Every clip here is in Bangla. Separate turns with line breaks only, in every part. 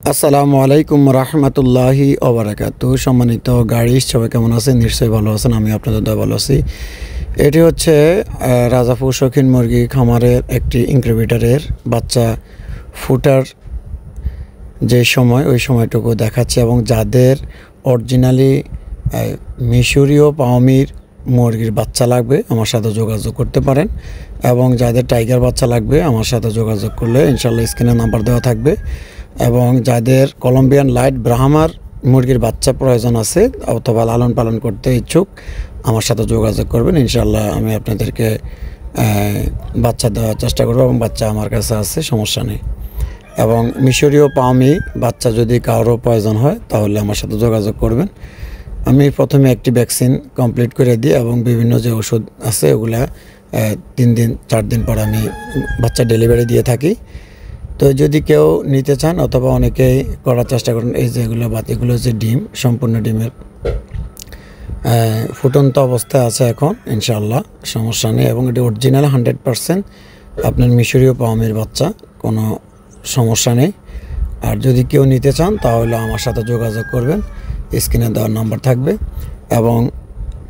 আসসালামু আলাইকুম রহমতুল্লাহি ওবারাকাতু। সম্মানিত গাড়ি সবাই কেমন আছেন? নিশ্চয়ই ভালো আছেন। আমি আপনাদের দয়া ভালো আছি। এটি হচ্ছে রাজাপুর শৌখিন মুরগি খামারের একটি ইনকিউবেটরের বাচ্চা ফুটার যে সময় ওই সময়টুকু দেখাচ্ছে, এবং যাদের অরিজিনালি মিশরীয় পাওমির মুরগির বাচ্চা লাগবে আমার সাথে যোগাযোগ করতে পারেন, এবং যাদের টাইগার বাচ্চা লাগবে আমার সাথে যোগাযোগ করলে ইনশাল্লাহ স্ক্রিনে নাম্বার দেওয়া থাকবে। এবং যাদের কলম্বিয়ান লাইট ব্রাহ্মার মুরগির বাচ্চা প্রয়োজন আছে অথবা লালন পালন করতে ইচ্ছুক আমার সাথে যোগাযোগ করবেন। ইনশাল্লাহ আমি আপনাদেরকে বাচ্চা দেওয়ার চেষ্টা করব, এবং বাচ্চা আমার কাছে আছে, সমস্যা নেই। এবং মিশরীয় পাওমি বাচ্চা যদি কারোর প্রয়োজন হয় তাহলে আমার সাথে যোগাযোগ করবেন। আমি প্রথমে একটি ভ্যাকসিন কমপ্লিট করে দিই, এবং বিভিন্ন যে ওষুধ আছে ওগুলা 3 দিন 4 দিন পর আমি বাচ্চা ডেলিভারি দিয়ে থাকি। তো যদি কেউ নিতে চান অথবা অনেকেই করার চেষ্টা করেন, এই যে এগুলো যে ডিম, সম্পূর্ণ ডিমের ফুটন্ত অবস্থায় আছে এখন, ইনশাআল্লাহ সমস্যা নেই। এবং এটি অরিজিনাল 100% আপনার মিশরীয় পাওমির বাচ্চা, কোনো সমস্যা নেই। আর যদি কেউ নিতে চান তাহলে আমার সাথে যোগাযোগ করবেন, স্ক্রিনে দেওয়ার নাম্বার থাকবে। এবং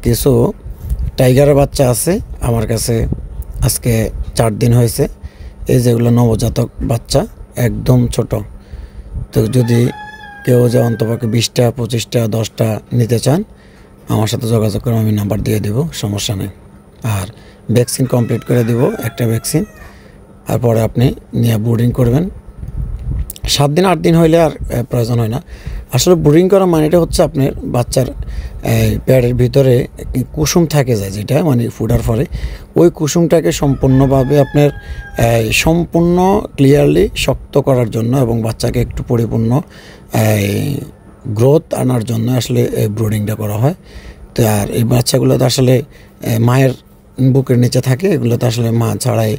কিছু টাইগারের বাচ্চা আছে আমার কাছে, আজকে 4 দিন হয়েছে। এই যেগুলো নবজাতক বাচ্চা, একদম ছোট। তো যদি কেউ যে অন্তপক্ষে 20টা 25টা 10টা নিতে চান আমার সাথে যোগাযোগ করে আমি নাম্বার দিয়ে দেব, সমস্যা নেই। আর ভ্যাকসিন কমপ্লিট করে দেব, একটা ভ্যাকসিন। তারপরে আপনি নিয়ে ব্রুডিং করবেন। 7 দিন 8 দিন হইলে আর প্রয়োজন হয় না। আসলে ব্রুডিং করা মানেটা হচ্ছে আপনার বাচ্চার পেটের ভিতরে কুসুম থাকে যায়, যেটা মানে ফুটার পরে ওই কুসুমটাকে সম্পূর্ণভাবে আপনার সম্পূর্ণ ক্লিয়ারলি শক্ত করার জন্য, এবং বাচ্চাকে একটু পরিপূর্ণ গ্রোথ আনার জন্য আসলে ব্রুডিংটা করা হয়। তো আর এই বাচ্চাগুলো তো আসলে মায়ের বুকের নিচে থাকে, এগুলো তো আসলে মা ছাড়াই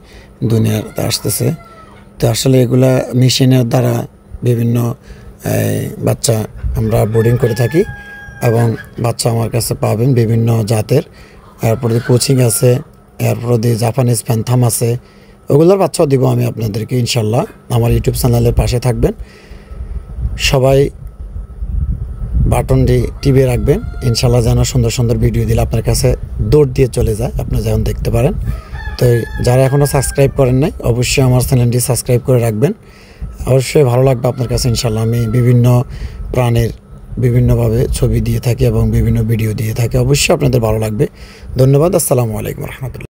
দুনিয়াতে আসতেছে। তো আসলে এগুলা মেশিনের দ্বারা বিভিন্ন বাচ্চা আমরা ব্রুডিং করে থাকি, এবং বাচ্চা আমার কাছে পাবেন বিভিন্ন জাতের। এরপরে কোচিং আছে, এরপরে দিয়ে জাপানিজ প্যান্থাম আছে, ওগুলোর বাচ্চাও দিব আমি আপনাদেরকে ইনশাল্লাহ। আমার ইউটিউব চ্যানেলের পাশে থাকবেন, সবাই বাটনটি টিপে রাখবেন ইনশাল্লাহ, যেন সুন্দর সুন্দর ভিডিও দিলে আপনার কাছে দৌড় দিয়ে চলে যায়, আপনি যেমন দেখতে পারেন। তো যারা এখনও সাবস্ক্রাইব করেন নাই অবশ্যই আমার চ্যানেলটি সাবস্ক্রাইব করে রাখবেন, অবশ্যই ভালো লাগবে আপনার কাছে ইনশাল্লাহ। আমি বিভিন্ন প্রাণীর বিভিন্নভাবে ছবি দিয়ে থাকি এবং বিভিন্ন ভিডিও দিয়ে থাকি, অবশ্যই আপনাদের ভালো লাগবে। ধন্যবাদ। আসসালামু আলাইকুম রহমতুল্লাহ।